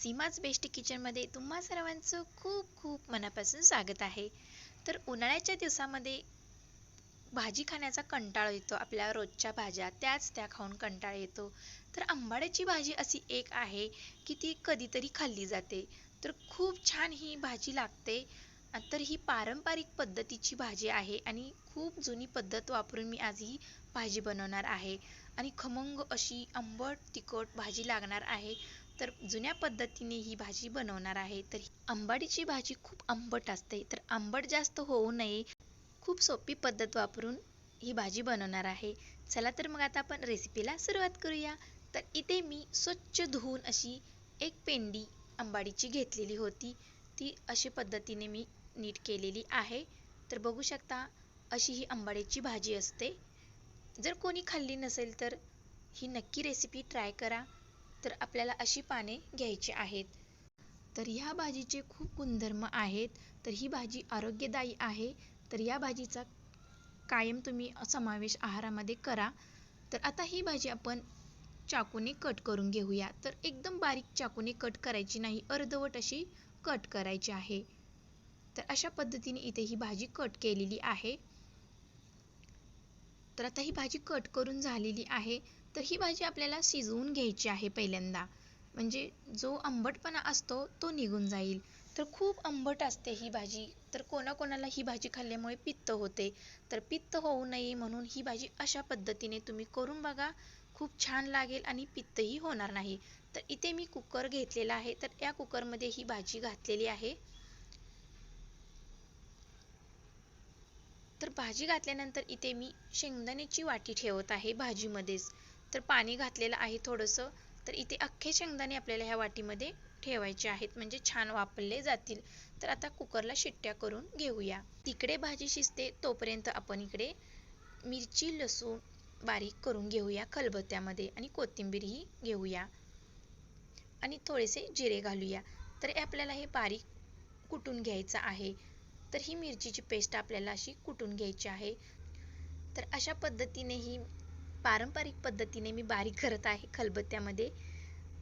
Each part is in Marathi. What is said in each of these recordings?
सीमाच बेस्ट किचनमध्ये तुम्हा सर्वांचं खूप खूप मनापासून स्वागत आहे. तर उन्हाळ्याच्या दिवसामध्ये भाजी खाण्याचा कंटाळा येतो. आपल्या रोजच्या भाज्या त्या खाऊन कंटाळा येतो. तर आंबाड्याची भाजी अशी एक आहे की ती कधीतरी खाल्ली जाते. तर खूप छान ही भाजी लागते. तर ही पारंपरिक पद्धतीची भाजी आहे आणि खूप जुनी पद्धत वापरून मी आज ही भाजी बनवणार आहे. आणि खमंग अशी आंबट तिखट भाजी लागणार आहे. तर जुन्या पद्धतीने ही भाजी बनवणार आहे. तर आंबाडीची भाजी खूप आंबट असते. तर आंबट जास्त होऊ नये, खूप सोपी पद्धत वापरून ही भाजी बनवणार आहे. चला तर मग आता आपण रेसिपीला सुरुवात करूया. तर इथे मी स्वच्छ धुवून अशी एक पेंडी आंबाडीची घेतलेली होती. ती अशी पद्धतीने मी नीट केलेली आहे. तर बघू शकता अशी ही आंबाडीची भाजी असते. जर कोणी खाल्ली नसेल तर ही नक्की रेसिपी ट्राय करा. तर आपल्याला अशी पाने घ्यायची आहेत. तर ह्या भाजीचे खूप गुणधर्म आहेत. तर ही भाजी आरोग्यदायी आहे. तर या भाजीचा कायम तुम्ही समावेश आहारामध्ये करा. तर आता ही भाजी आपण चाकूने कट करून घेऊया. तर एकदम बारीक चाकूने कट करायची नाही, अर्धवट अशी कट करायची आहे. तर अशा पद्धतीने इथे ही भाजी कट केलेली आहे. तर आता ही भाजी कट करून झालेली आहे. तर ही भाजी आपल्याला शिजवून घ्यायची आहे पहिल्यांदा, म्हणजे जो आंबटपणा असतो तो निघून जाईल. तर खूप आंबट असते ही भाजी. तर कोणाकोणाला ही भाजी खाल्ल्यामुळे पित्त होते. तर पित्त होऊ नये म्हणून ही भाजी अशा पद्धतीने तुम्ही करून बघा. खूप छान लागेल आणि पित्तही होणार नाही. तर इथे मी कुकर घेतलेला आहे. तर या कुकरमध्ये ही भाजी घातलेली आहे. तर भाजी घातल्यानंतर इथे मी शेंगदाण्याची वाटी ठेवत आहे भाजीमध्येच. तर पाणी घातलेलं आहे थोडंसं. तर इथे अख्खे शेंगदाणे आपल्याला ह्या वाटीमध्ये ठेवायचे आहेत, म्हणजे छान वापरले जातील. तर आता कुकरला शिट्ट्या करून घेऊया. तिकडे भाजी शिजते तोपर्यंत आपण इकडे मिरची लसूण बारीक करून घेऊया खलबत्त्यामध्ये आणि कोथिंबीरही घेऊया आणि थोडेसे जिरे घालूया. तर आपल्याला हे बारीक कुटून घ्यायचं आहे. तर ही मिरचीची पेस्ट आपल्याला अशी कुटून घ्यायची आहे. तर अशा पद्धतीने ही पारंपरिक पद्धतीने मी बारीक करत आहे खलबत्त्यामध्ये.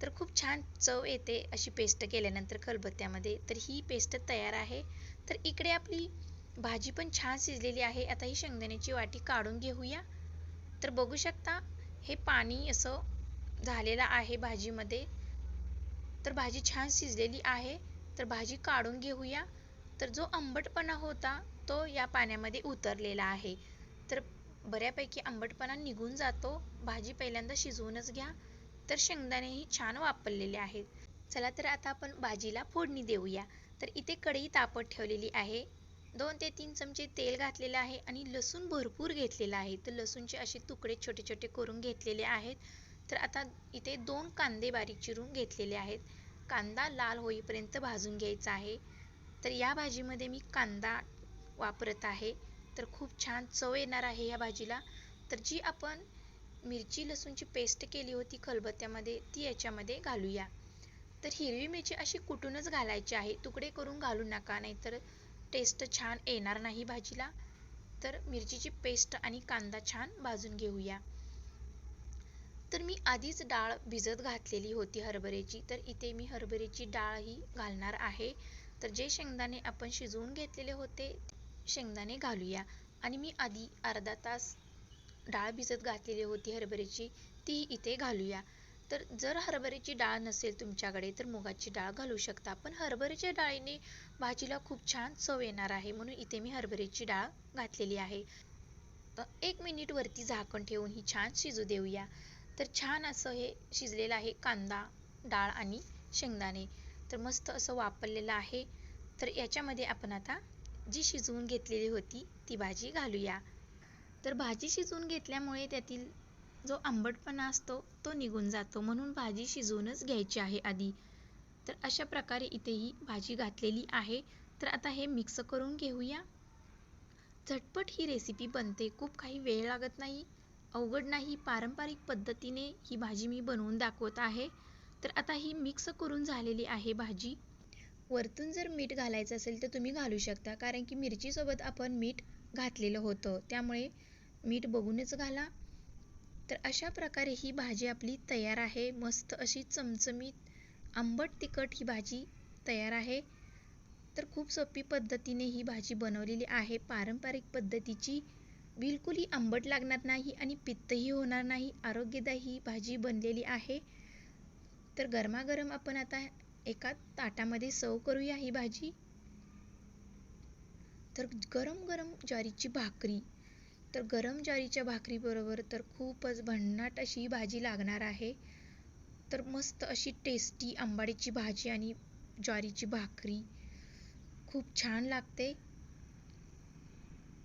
तर खूप छान चव येते अशी पेस्ट केल्यानंतर खलबत्त्यामध्ये. तर ही पेस्ट तयार आहे. तर इकडे आपली भाजी पण छान शिजलेली आहे. आता ही शेंगदाण्याची वाटी काढून घेऊया. तर बघू शकता हे पाणी असं झालेलं आहे भाजीमध्ये. तर भाजी छान शिजलेली आहे. तर भाजी काढून घेऊया. तर जो आंबटपणा होता तो या पाण्यामध्ये उतरलेला आहे. तर बऱ्यापैकी आंबटपणा निघून जातो. भाजी पहिल्यांदा शिजवूनच घ्या. तर शेंगदाणेही छान वापरलेले आहेत. चला तर आता आपण भाजीला फोडणी देऊया. तर इथे कढई तापत ठेवलेली आहे. 2 ते 3 चमचे तेल घातलेले आहे आणि लसूण भरपूर घेतलेला आहे. तर लसूणचे असे तुकडे छोटे छोटे करून घेतलेले आहेत. तर आता इथे 2 कांदे बारीक चिरून घेतलेले आहेत. कांदा लाल होईपर्यंत भाजून घ्यायचा आहे. तर या भाजीमध्ये मी कांदा वापरत आहे. तर खूप छान चव येणार आहे या भाजीला. तर जी आपण मिरची लसूणची पेस्ट केली होती खलबत्त्यामध्ये ती याच्यामध्ये घालूया. तर हिरवी मिरची अशी कुटूनच घालायची आहे, तुकडे करून घालू नका, नाहीतर टेस्ट छान येणार नाही भाजीला. तर मिरचीची पेस्ट आणि कांदा छान भाजून घेऊया. तर मी आधीच डाळ भिजत घातलेली होती हरभऱ्याची. तर इथे मी हरभऱ्याची डाळ ही घालणार आहे. तर जे शेंगदाणे आपण शिजवून घेतलेले होते शेंगदाणे घालूया. आणि मी आधी अर्धा तास डाळ भिजत घातलेली होती हरभऱ्याची, ती इथे घालूया. तर जर हरभऱ्याची डाळ नसेल तुमच्याकडे तर मुगाची डाळ घालू शकता. पण हरभऱ्याच्या डाळीने भाजीला खूप छान चव येणार आहे, म्हणून इथे मी हरभऱ्याची डाळ घातलेली आहे. 1 मिनिट वरती झाकण ठेवून ही छान शिजू देऊया. तर छान असं हे शिजलेलं आहे कांदा, डाळ आणि शेंगदाणे. तर मस्त असं वापरलेलं आहे. तर याच्यामध्ये आपण आता जी शिजवून घेतलेली होती ती भाजी घालूया. तर भाजी शिजवून घेतल्यामुळे त्यातील जो आंबटपणा असतो तो निघून जातो, म्हणून भाजी शिजवूनच घ्यायची आहे आधी. तर अशा प्रकारे इथे ही भाजी घातलेली आहे. तर आता हे मिक्स करून घेऊया. झटपट ही रेसिपी बनते, खूप काही वेळ लागत नाही, अवघड नाही. पारंपरिक पद्धतीने ही भाजी मी बनवून दाखवत आहे. तर आता ही मिक्स करून झालेली आहे भाजी. वरतून जर मीठ घालायचं असेल तर तुम्ही घालू शकता, कारण की मिरचीसोबत आपण मीठ घातलेलं होतं, त्यामुळे मीठ बघूनच घाला. तर अशा प्रकारे ही भाजी आपली तयार आहे. मस्त अशी चमचमीत आंबट तिखट ही भाजी तयार आहे. तर खूप सोपी पद्धतीने ही भाजी बनवलेली आहे, पारंपरिक पद्धतीची. बिलकुलही आंबट लागणार नाही आणि पित्तही होणार नाही. आरोग्यदायी ही भाजी बनलेली आहे. तर गरमागरम आपण आता एका ताटामध्ये सर्व करूया ही भाजी. तर गरम गरम ज्वारीची भाकरी, तर गरम ज्वारीच्या भाकरी बरोबर तर खूपच भन्नाट अशी ही भाजी लागणार आहे. तर मस्त अशी टेस्टी आंबाडीची भाजी आणि ज्वारीची भाकरी खूप छान लागते.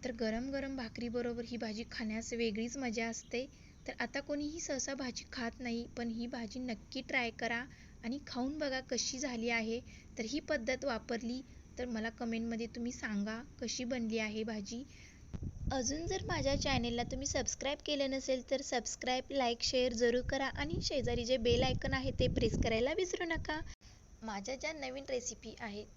तर गरम गरम भाकरी बरोबर ही भाजी खाण्यास वेगळीच मजा असते. तर आता कोणीही सहसा भाजी खात नाही, पण ही भाजी नक्की ट्राय करा आणि खाऊन बघा कशी झाली आहे. तर ही पद्धत वापरली तर मला कमेंटमध्ये तुम्ही सांगा कशी बनली आहे भाजी. अजून जर माझ्या चॅनेलला तुम्ही सबस्क्राईब केलं नसेल तर सबस्क्राईब, लाईक, शेअर जरूर करा आणि शेजारी जे बेल आयकन आहे ते प्रेस करायला विसरू नका. माझ्या ज्या नवीन रेसिपी आहेत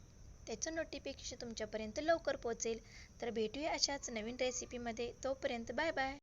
त्याचं नोटिफिकेशन तुमच्यापर्यंत लवकर पोहोचेल. तर भेटूया अशाच नवीन रेसिपीमध्ये. तोपर्यंत बाय बाय.